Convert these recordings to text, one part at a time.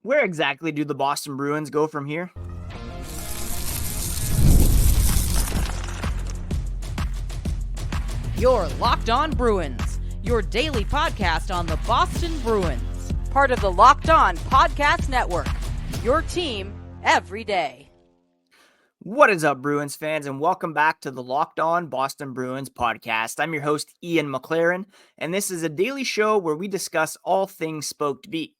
Where exactly do the Boston Bruins go from here? You're Locked On Bruins, your daily podcast on the Boston Bruins. Part of the Locked On Podcast Network, your team every day. What is up, Bruins fans, and welcome back to the Locked On Boston Bruins podcast. I'm your host, Ian McLaren, and this is a daily show where we discuss all things Spoked Beat.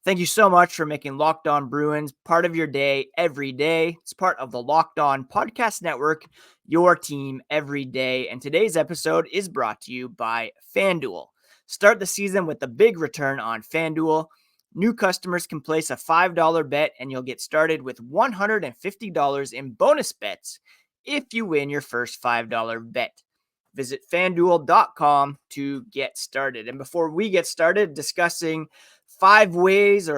Thank you so much for making Locked On Bruins part of your day every day. It's part of the Locked On Podcast Network, your team every day. And today's episode is brought to you by FanDuel. Start the season with a big return on FanDuel. New customers can place a $5 bet and you'll get started with $150 in bonus bets if you win your first $5 bet. Visit FanDuel.com to get started. And before we get started discussing five ways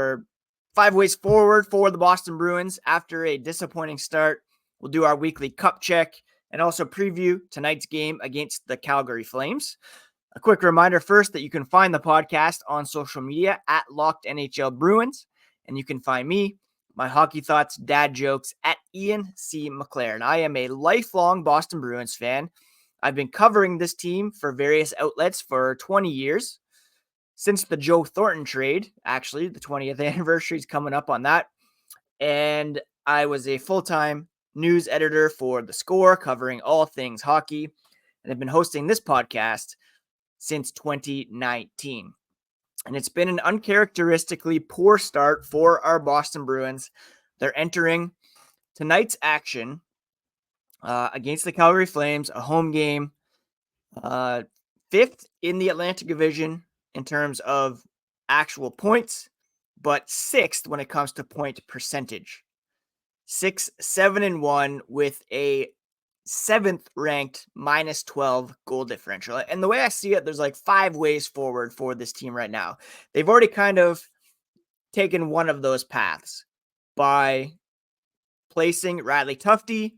forward for the Boston Bruins after a disappointing start, we'll do our weekly cup check and also preview tonight's game against the Calgary Flames. A quick reminder first that you can find the podcast on social media at Locked NHL Bruins, and you can find me, my hockey thoughts, dad jokes at Ian C. McLaren. I am a lifelong Boston Bruins fan. I've been covering this team for various outlets for 20 years. Since the Joe Thornton trade, actually, the 20th anniversary is coming up on that. And I was a full-time news editor for The Score, covering all things hockey. And I've been hosting this podcast since 2019. And it's been an uncharacteristically poor start for our Boston Bruins. They're entering tonight's action against the Calgary Flames, a home game, fifth in the Atlantic Division in terms of actual points, but sixth when it comes to point percentage. 6-7-1 with a seventh ranked minus 12 goal differential. And the way I see it, there's like five ways forward for this team right now. They've already kind of taken one of those paths by placing Riley Tufte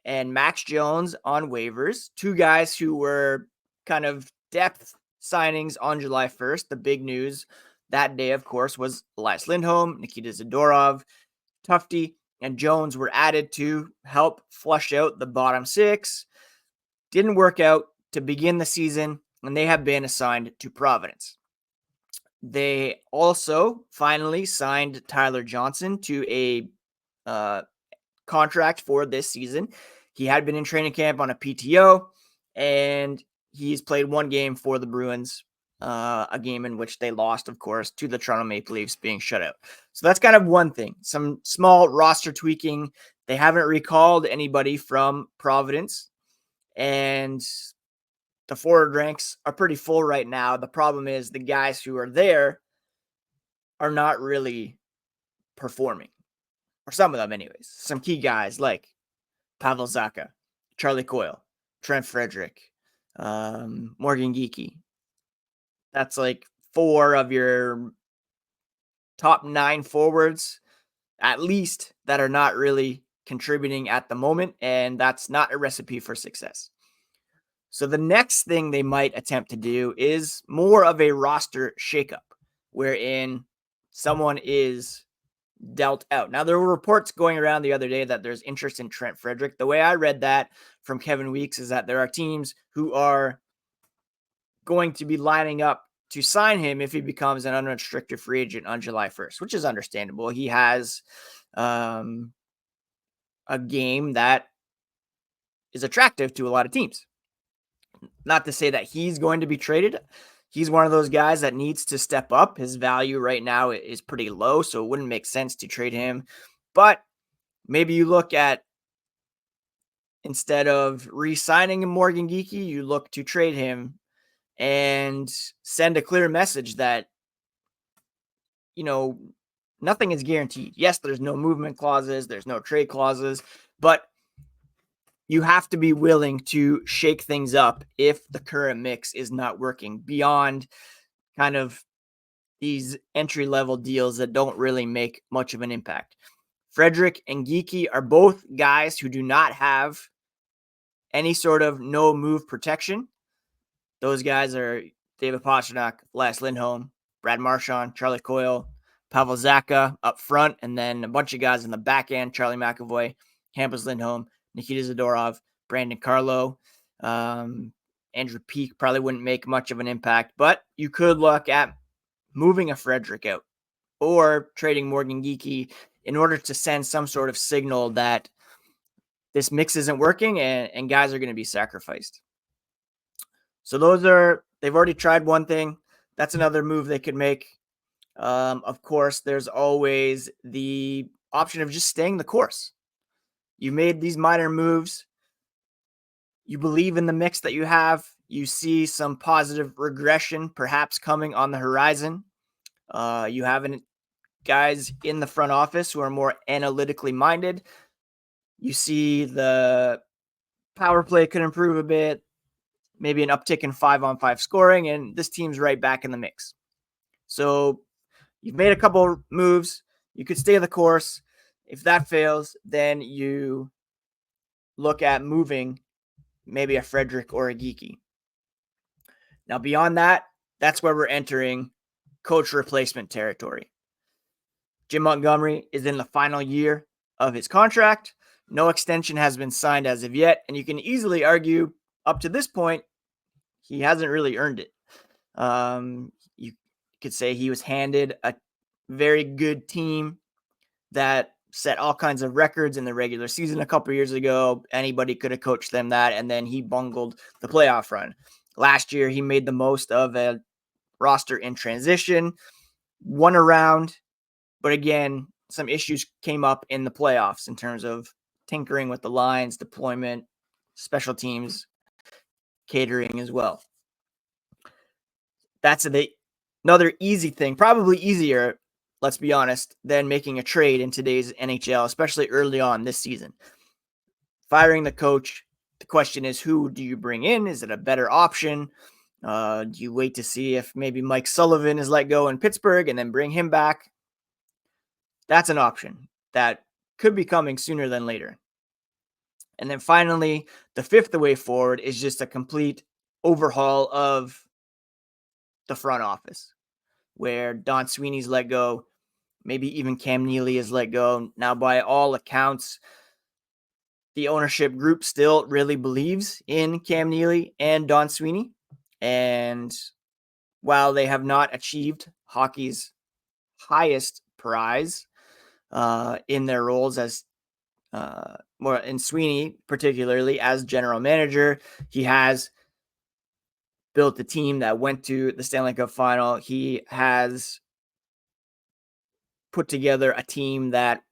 and Max Jones on waivers, two guys who were kind of depth signings on July 1st. The big news that day, of course, was Elias Lindholm, Nikita Zadorov, Tufte, and Jones were added to help flush out the bottom six. Didn't work out to begin the season, and they have been assigned to Providence. They also finally signed Tyler Johnson to a contract for this season. He had been in training camp on a PTO, and he's played one game for the Bruins, a game in which they lost, of course, to the Toronto Maple Leafs, being shut out. So that's kind of one thing. Some small roster tweaking. They haven't recalled anybody from Providence, and the forward ranks are pretty full right now. The problem is the guys who are there are not really performing, or some of them anyways. Some key guys like Pavel Zacha, Charlie Coyle, Trent Frederick, Morgan Geekie. That's like four of your top 9 forwards, at least, that are not really contributing at the moment, and that's not a recipe for success. So the next thing they might attempt to do is more of a roster shakeup, wherein someone is dealt out. Now, there were reports going around the other day that there's interest in Trent Frederick. The way I read that from Kevin Weeks is that there are teams who are going to be lining up to sign him if he becomes an unrestricted free agent on July 1st, which is understandable. He has a game that is attractive to a lot of teams. Not to say that he's going to be traded. He's one of those guys that needs to step up. His value right now is pretty low, so it wouldn't make sense to trade him. But maybe you look at, instead of re-signing Morgan Geekie, you look to trade him and send a clear message that, nothing is guaranteed. Yes, there's no movement clauses, there's no trade clauses, but you have to be willing to shake things up if the current mix is not working beyond kind of these entry-level deals that don't really make much of an impact. Frederick and Geekie are both guys who do not have any sort of no-move protection. Those guys are David Pastrnak, Elias Lindholm, Brad Marchand, Charlie Coyle, Pavel Zacha up front, and then a bunch of guys in the back end: Charlie McAvoy, Hampus Lindholm, Nikita Zadorov, Brandon Carlo. Andrew Peak probably wouldn't make much of an impact, but you could look at moving a Frederick out or trading Morgan Geekie in order to send some sort of signal that this mix isn't working and guys are going to be sacrificed. So they've already tried one thing. That's another move they could make. Of course, there's always the option of just staying the course. You made these minor moves. You believe in the mix that you have. You see some positive regression perhaps coming on the horizon. You have guys in the front office who are more analytically minded. You see the power play could improve a bit, maybe an uptick in 5-on-5 scoring, and this team's right back in the mix. So you've made a couple moves. You could stay the course. If that fails, then you look at moving maybe a Frederick or a Geekie. Now, beyond that, that's where we're entering coach replacement territory. Jim Montgomery is in the final year of his contract. No extension has been signed as of yet, and you can easily argue up to this point, he hasn't really earned it. You could say he was handed a very good team that set all kinds of records in the regular season a couple years ago. Anybody could have coached them that, and then he bungled the playoff run. Last year, he made the most of a roster in transition, won a round, but again, some issues came up in the playoffs in terms of tinkering with the lines, deployment, special teams, catering as well. That's another easy thing, probably easier, let's be honest, than making a trade in today's NHL, especially early on this season. Firing the coach, the question is, who do you bring in? Is it a better option? Do you wait to see if maybe Mike Sullivan is let go in Pittsburgh and then bring him back? That's an option that could be coming sooner than later. And then finally, the fifth way forward is just a complete overhaul of the front office, where Don Sweeney's let go, maybe even Cam Neely is let go. Now, by all accounts, the ownership group still really believes in Cam Neely and Don Sweeney. And while they have not achieved hockey's highest prize in their roles as more in Sweeney, particularly as general manager, he has built the team that went to the Stanley Cup final. He has put together a team that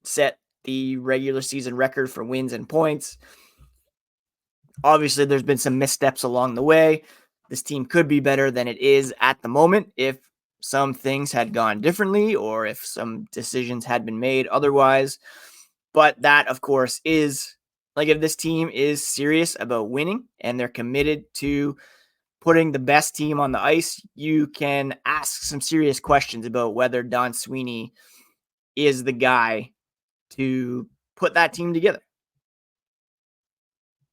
set the regular season record for wins and points. Obviously, there's been some missteps along the way. This team could be better than it is at the moment if some things had gone differently or if some decisions had been made otherwise. But that, of course, is like if this team is serious about winning and they're committed to putting the best team on the ice, you can ask some serious questions about whether Don Sweeney is the guy to put that team together.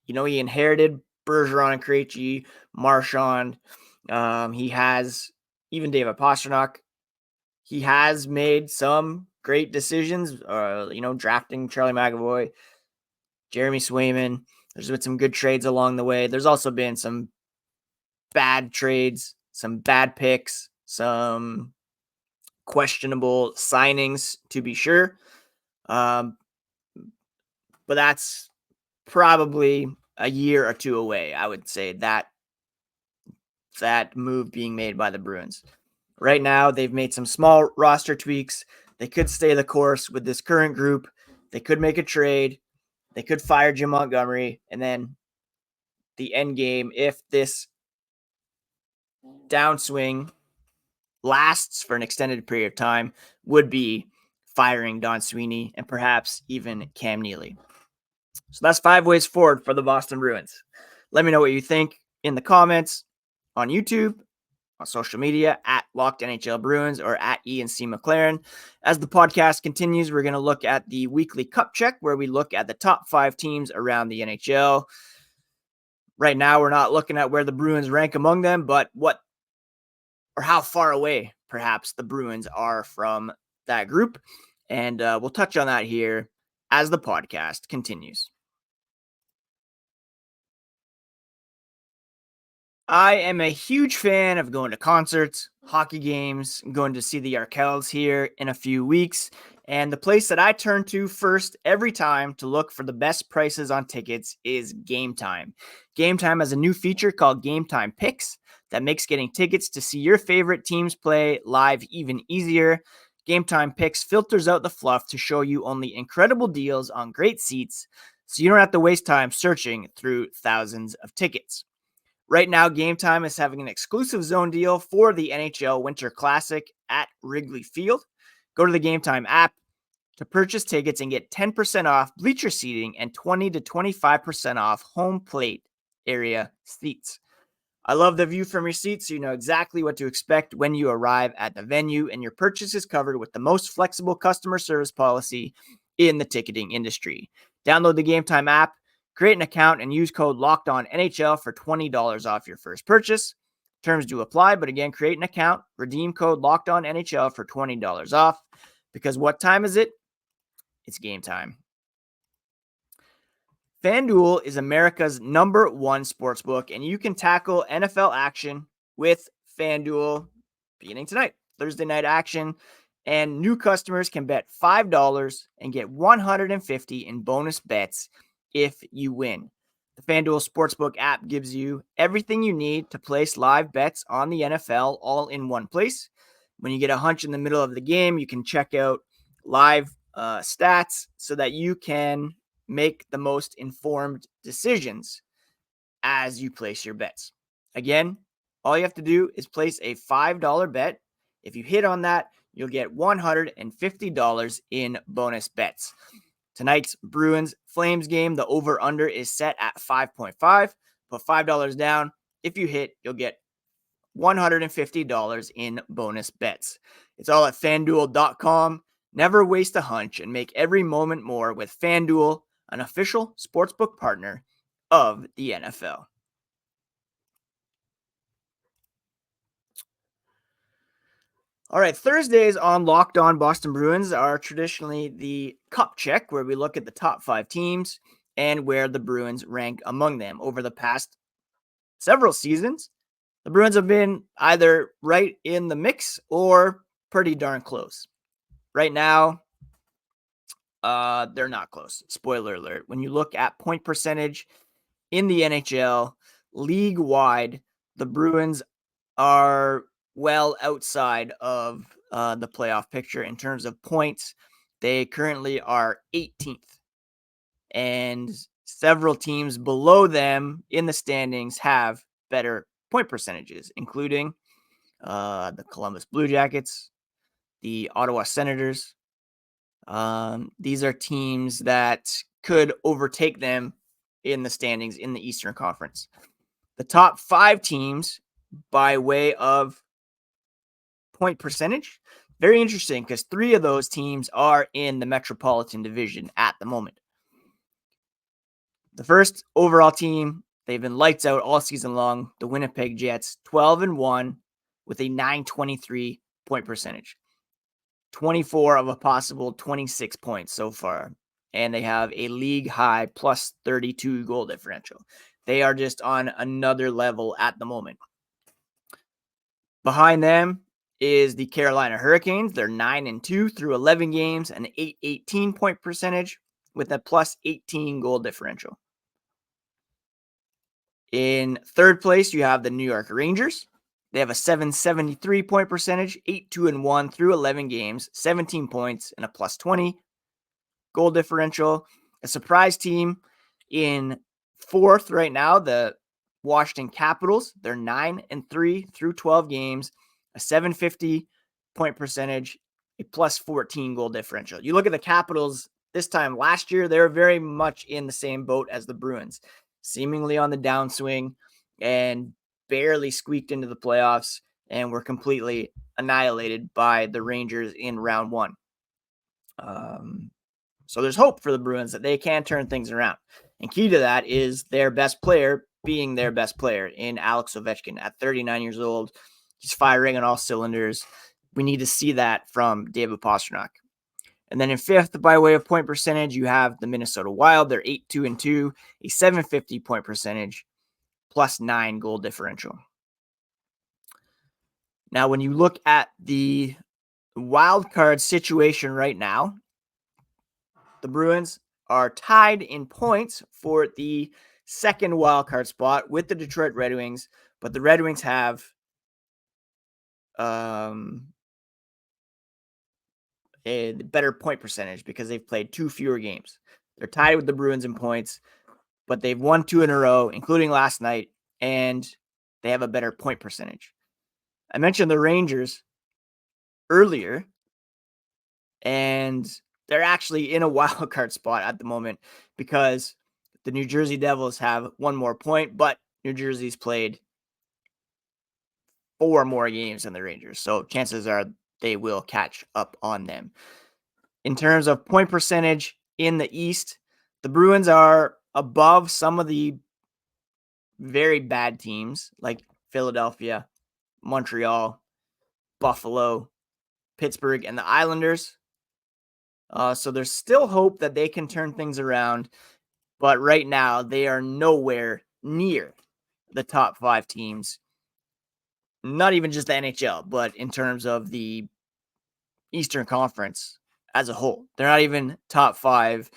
You know, he inherited Bergeron and Krejci, Marchand. He has even David Pastrnak. He has made some great decisions, drafting Charlie McAvoy, Jeremy Swayman. There's been some good trades along the way. There's also been some bad trades, some bad picks, some questionable signings, to be sure. But that's probably a year or two away, I would say, that move being made by the Bruins. Right now, they've made some small roster tweaks. They could stay the course with this current group. They could make a trade. They could fire Jim Montgomery. And then the end game, if this downswing lasts for an extended period of time, would be firing Don Sweeney and perhaps even Cam Neely. So that's 5 ways forward for the Boston Bruins. Let me know what you think in the comments on YouTube, on social media, at Locked NHL Bruins or at Ian C. McLaren. As the podcast continues, we're going to look at the weekly cup check where we look at the top 5 teams around the NHL. Right now, we're not looking at where the Bruins rank among them, but what or how far away perhaps the Bruins are from that group. And we'll touch on that here as the podcast continues. I am a huge fan of going to concerts, hockey games, going to see the Arkells here in a few weeks. And the place that I turn to first every time to look for the best prices on tickets is Game Time. Game Time has a new feature called Game Time Picks that makes getting tickets to see your favorite teams play live even easier. Game Time Picks filters out the fluff to show you only incredible deals on great seats, so you don't have to waste time searching through thousands of tickets. Right now, Game Time is having an exclusive zone deal for the NHL Winter Classic at Wrigley Field. Go to the Game Time app to purchase tickets and get 10% off bleacher seating and 20 to 25% off home plate area seats. I love the view from your seat, so you know exactly what to expect when you arrive at the venue, and your purchase is covered with the most flexible customer service policy in the ticketing industry. Download the Game Time app, create an account, and use code LOCKEDONNHL for $20 off your first purchase. Terms do apply, but again, create an account, redeem code LOCKEDONNHL for $20 off. Because what time is it? It's game time. FanDuel is America's #1 sportsbook, and you can tackle NFL action with FanDuel beginning tonight, Thursday night action. And new customers can bet $5 and get $150 in bonus bets if you win. The FanDuel Sportsbook app gives you everything you need to place live bets on the NFL all in one place. When you get a hunch in the middle of the game, you can check out live stats so that you can make the most informed decisions as you place your bets. Again, all you have to do is place a $5 bet. If you hit on that, you'll get $150 in bonus bets. Tonight's Bruins Flames game, the over-under is set at 5.5. Put $5 down. If you hit, you'll get $150 in bonus bets. It's all at FanDuel.com. Never waste a hunch and make every moment more with FanDuel, an official sportsbook partner of the NFL. All right, Thursdays on Locked On Boston Bruins are traditionally the cup check, where we look at the top 5 teams and where the Bruins rank among them. Over the past several seasons, the Bruins have been either right in the mix or pretty darn close. Right now, they're not close. Spoiler alert. When you look at point percentage in the NHL, league-wide, the Bruins are well outside of the playoff picture in terms of points. They currently are 18th, and several teams below them in the standings have better point percentages, including the Columbus Blue Jackets, the Ottawa Senators. These are teams that could overtake them in the standings in the Eastern Conference. The top 5 teams by way of point percentage, very interesting, because 3 of those teams are in the Metropolitan Division at the moment. The first overall team, they've been lights out all season long, the Winnipeg Jets, 12-1 with a .923 point percentage. 24 of a possible 26 points so far, and they have a league high plus 32 goal differential. They are just on another level at the moment. Behind them is the Carolina Hurricanes. They're 9-2 through 11 games, an .818 point percentage with a plus 18 goal differential. In third place, you have the New York Rangers. They have a .773 point percentage, 8-2-1 through 11 games, 17 points, and a plus 20 goal differential. A surprise team in fourth right now, the Washington Capitals. They're 9-3 through 12 games, a .750 point percentage, a plus 14 goal differential. You look at the Capitals this time last year, they were very much in the same boat as the Bruins, seemingly on the downswing and barely squeaked into the playoffs and were completely annihilated by the Rangers in round 1. So there's hope for the Bruins that they can turn things around. And key to that is their best player being their best player in Alex Ovechkin at 39 years old. He's firing on all cylinders. we need to see that from David Pastrnak. And then in fifth, by way of point percentage, you have the Minnesota Wild. They're 8-2-2, a 750 point percentage, plus 9 goal differential. Now, when you look at the wild card situation right now, the Bruins are tied in points for the second wild card spot with the Detroit Red Wings, but the Red Wings have a better point percentage because they've played 2 fewer games. They're tied with the Bruins in points, but they've won 2 in a row, including last night, and they have a better point percentage. I mentioned the Rangers earlier, and they're actually in a wild card spot at the moment because the New Jersey Devils have 1 more point, but New Jersey's played 4 more games than the Rangers. So chances are they will catch up on them. In terms of point percentage in the East, the Bruins are above some of the very bad teams like Philadelphia, Montreal, Buffalo, Pittsburgh, and the Islanders. So there's still hope that they can turn things around. But right now, they are nowhere near the top 5 teams. Not even just the NHL, but in terms of the Eastern Conference as a whole. They're not even top 5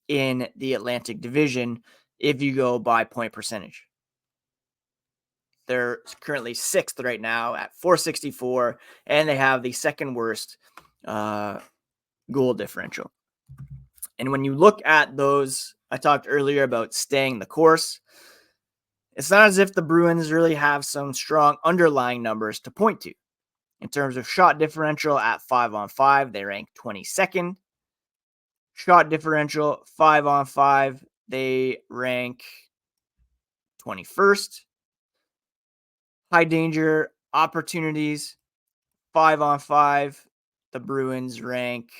in the Atlantic Division if you go by point percentage. They're currently 6th right now at 464, and they have the second worst goal differential. And when you look at those, I talked earlier about staying the course. It's not as if the Bruins really have some strong underlying numbers to point to. In terms of shot differential at 5-on-5, they rank 22nd. Shot differential 5-on-5, they rank 21st. High danger opportunities 5-on-5, the Bruins rank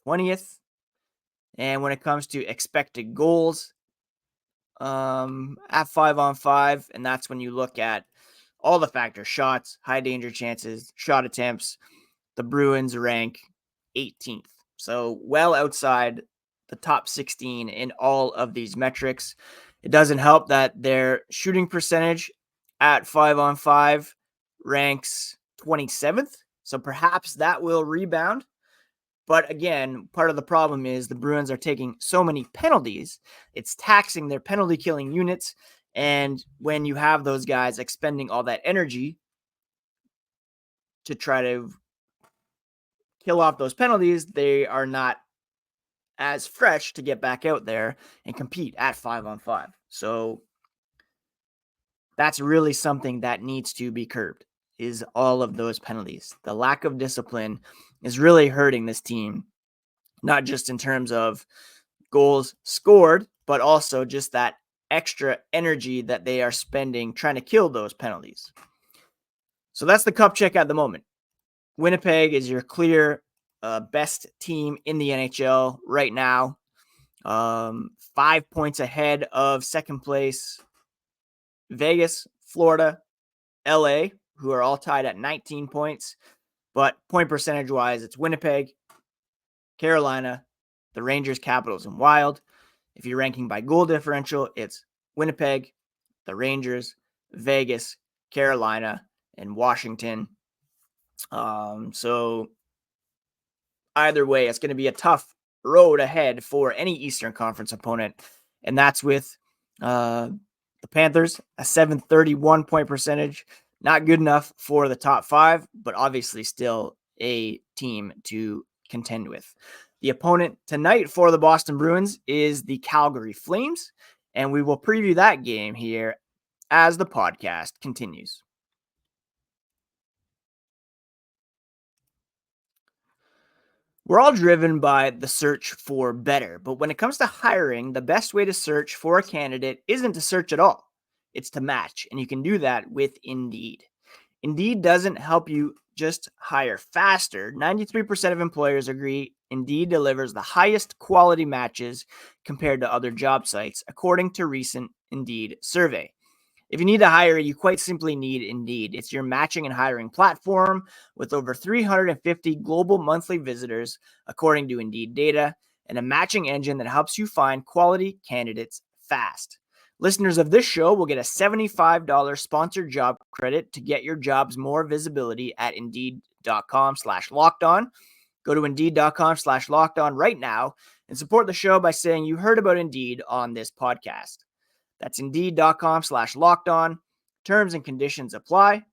20th. And when it comes to expected goals at 5-on-5, and that's when you look at all the factors, shots, high danger chances, shot attempts, the Bruins rank 18th. So well outside the top 16 in all of these metrics. It doesn't help that their shooting percentage at 5-on-5 ranks 27th. So perhaps that will rebound. But again, part of the problem is the Bruins are taking so many penalties. It's taxing their penalty killing units. And when you have those guys expending all that energy to try to kill off those penalties, they are not as fresh to get back out there and compete at 5-on-5. So that's really something that needs to be curbed, is all of those penalties. The lack of discipline is really hurting this team, not just in terms of goals scored, but also just that extra energy that they are spending trying to kill those penalties. So that's the cup check at the moment. Winnipeg is your clear best team in the NHL right now. 5 points ahead of second place Vegas, Florida, LA, who are all tied at 19 points. But point percentage wise, it's Winnipeg, Carolina, the Rangers, Capitals, and Wild. If you're ranking by goal differential, it's Winnipeg, the Rangers, Vegas, Carolina, and Washington. So either way, it's going to be a tough road ahead for any Eastern Conference opponent. And that's with the Panthers, a 731 point percentage. Not good enough for the top 5, but obviously still a team to contend with. The opponent tonight for the Boston Bruins is the Calgary Flames, and we will preview that game here as the podcast continues. We're all driven by the search for better, but when it comes to hiring, the best way to search for a candidate isn't to search at all. It's to match, and you can do that with Indeed. Indeed doesn't help you just hire faster. 93% of employers agree Indeed delivers the highest quality matches compared to other job sites, according to recent Indeed survey. If you need to hire, you quite simply need Indeed. It's your matching and hiring platform with over 350 global monthly visitors, according to Indeed data, and a matching engine that helps you find quality candidates fast. Listeners of this show will get a $75 sponsored job credit to get your jobs more visibility at Indeed.com/lockedon. Go to Indeed.com/lockedon right now and support the show by saying you heard about Indeed on this podcast. That's Indeed.com/lockedon. Terms and conditions apply.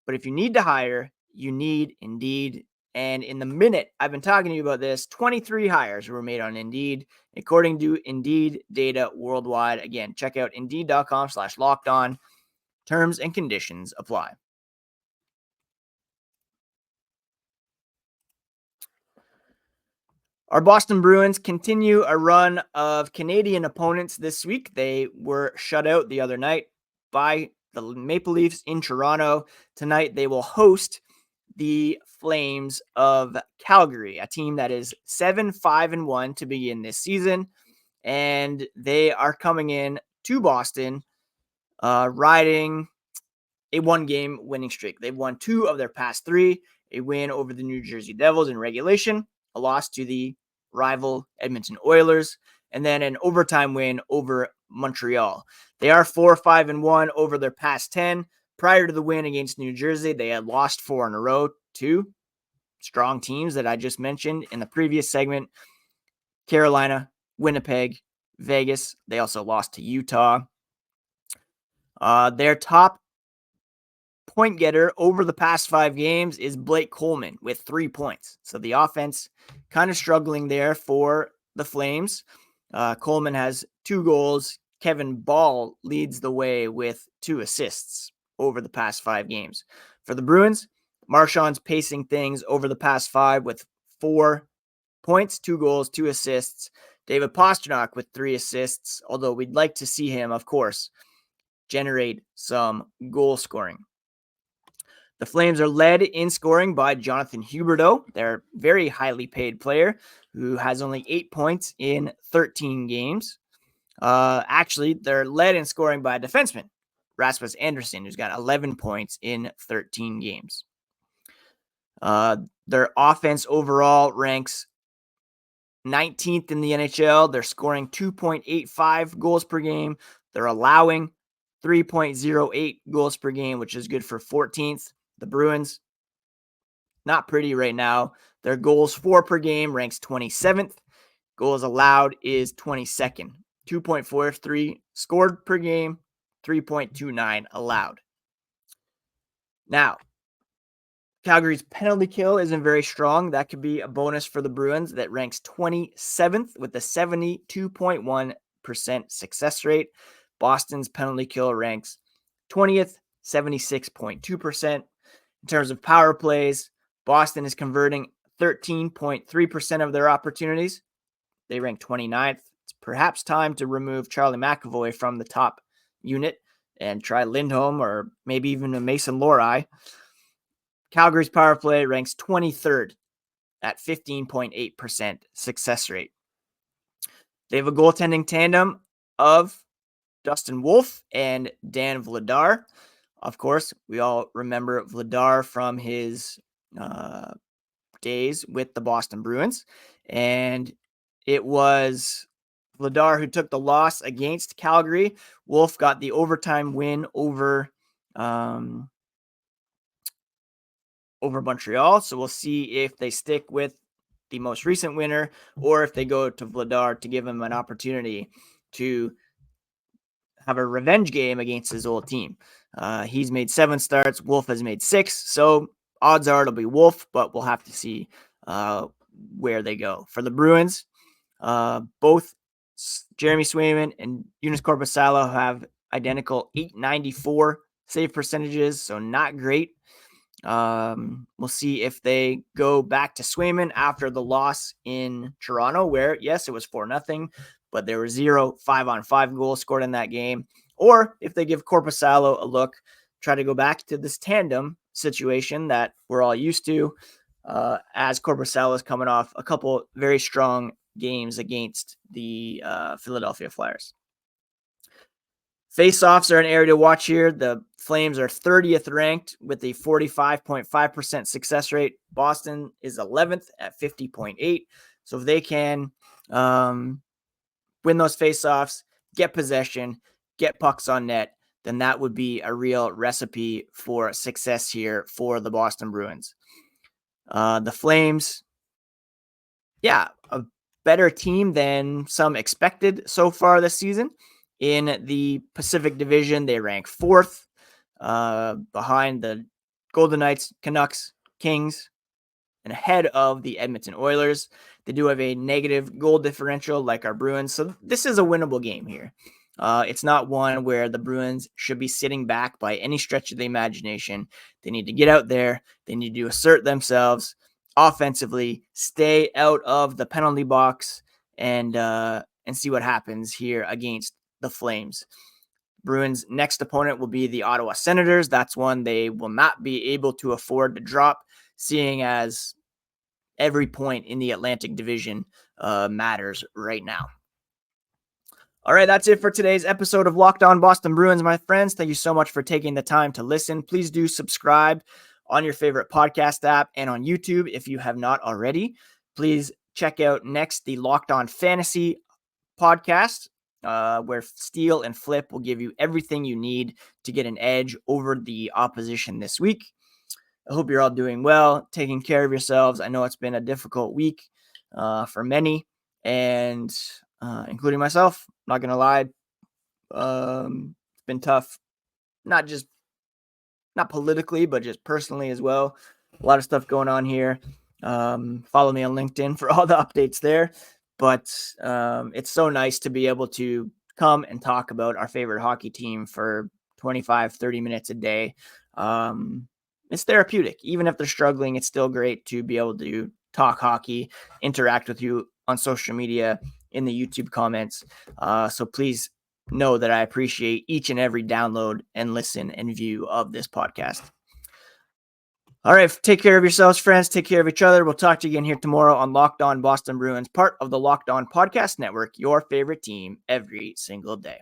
But if you need to hire, you need Indeed. And in the minute I've been talking to you about this, 23 hires were made on Indeed, according to Indeed data worldwide. Again, check out Indeed.com/lockedon. Terms and conditions apply. Our Boston Bruins continue a run of Canadian opponents this week. They were shut out the other night by the Maple Leafs in Toronto. Tonight, they will host the Flames of Calgary, a team that is 7-5-1 to begin this season. And they are coming in to Boston, riding a one-game winning streak. They've won 2 of their past 3, a win over the New Jersey Devils in regulation, a loss to the rival Edmonton Oilers, and then an overtime win over Montreal. They are 4-5-1 over their past 10. Prior to the win against New Jersey, they had lost 4 in a row to strong teams that I just mentioned in the previous segment: Carolina, Winnipeg, Vegas. They also lost to Utah. Their top point getter over the past 5 games is Blake Coleman with 3 points. So the offense kind of struggling there for the Flames. Coleman has 2 goals. Kevin Ball leads the way with 2 assists over the past 5 games. For the Bruins, Marchand's pacing things over the past 5 with 4 points, 2 goals, 2 assists. David Pastrnak with 3 assists, although we'd like to see him, of course, generate some goal scoring. The Flames are led in scoring by Jonathan Huberdeau, their very highly paid player, who has only 8 points in 13 games. Actually, they're led in scoring by a defenseman, Rasmus Andersson, who's got 11 points in 13 games. Their offense overall ranks 19th in the NHL. They're scoring 2.85 goals per game. They're allowing 3.08 goals per game, which is good for 14th. The Bruins, not pretty right now. Their goals for per game ranks 27th. Goals allowed is 22nd. 2.43 scored per game, 3.29 allowed. Now, Calgary's penalty kill isn't very strong. That could be a bonus for the Bruins. That ranks 27th with a 72.1% success rate. Boston's penalty kill ranks 20th, 76.2%. In terms of power plays, Boston is converting 13.3% of their opportunities. They rank 29th. It's perhaps time to remove Charlie McAvoy from the top unit and try Lindholm or maybe even a Mason Lohrei. Calgary's power play ranks 23rd at 15.8% success rate. They have a goaltending tandem of Dustin Wolf and Dan Vladar. Of course, we all remember Vladar from his days with the Boston Bruins. And it was Vladar who took the loss against Calgary. Wolf got the overtime win over Montreal. So we'll see if they stick with the most recent winner or if they go to Vladar to give him an opportunity to have a revenge game against his old team. He's made 7 starts. Wolf has made 6. So odds are it'll be Wolf, but we'll have to see where they go. For the Bruins, both Jeremy Swayman and Joonas Korpisalo have identical .894 save percentages, so not great. We'll see if they go back to Swayman after the loss in Toronto, where, yes, it was 4-0, but there were 0 5-on-5 goals scored in that game. Or if they give Korpisalo a look, try to go back to this tandem situation that we're all used to, as Korpisalo is coming off a couple very strong games against the Philadelphia Flyers. Face-offs are an area to watch here. The Flames are 30th ranked with a 45.5% success rate. Boston is 11th at 50.8. So if they can win those face-offs, get possession, get pucks on net, then that would be a real recipe for success here for the Boston Bruins. The Flames, a better team than some expected so far this season. In the Pacific Division, they rank 4th behind the Golden Knights, Canucks, Kings, and ahead of the Edmonton Oilers. They do have a negative goal differential like our Bruins, so this is a winnable game here. It's not one where the Bruins should be sitting back by any stretch of the imagination. They need to get out there. They need to assert themselves offensively, stay out of the penalty box, and see what happens here against the Flames. Bruins' next opponent will be the Ottawa Senators. That's one they will not be able to afford to drop, seeing as every point in the Atlantic Division matters right now. All right, that's it for today's episode of Locked On Boston Bruins, my friends. Thank you so much for taking the time to listen. Please do subscribe on your favorite podcast app and on YouTube if you have not already. Please check out next the Locked On Fantasy podcast, where Steele and Flip will give you everything you need to get an edge over the opposition this week. I hope you're all doing well, taking care of yourselves. I know it's been a difficult week for many, and including myself. Not going to lie. It's been tough, not politically, but just personally as well. A lot of stuff going on here. Follow me on LinkedIn for all the updates there. But it's so nice to be able to come and talk about our favorite hockey team for 25, 30 minutes a day. It's therapeutic. Even if they're struggling, it's still great to be able to talk hockey, interact with you on social media, in the YouTube comments. So please know that I appreciate each and every download and listen and view of this podcast. All right, take care of yourselves, friends. Take care of each other. We'll talk to you again here tomorrow on Locked On Boston Bruins, part of the Locked On Podcast Network, your favorite team every single day.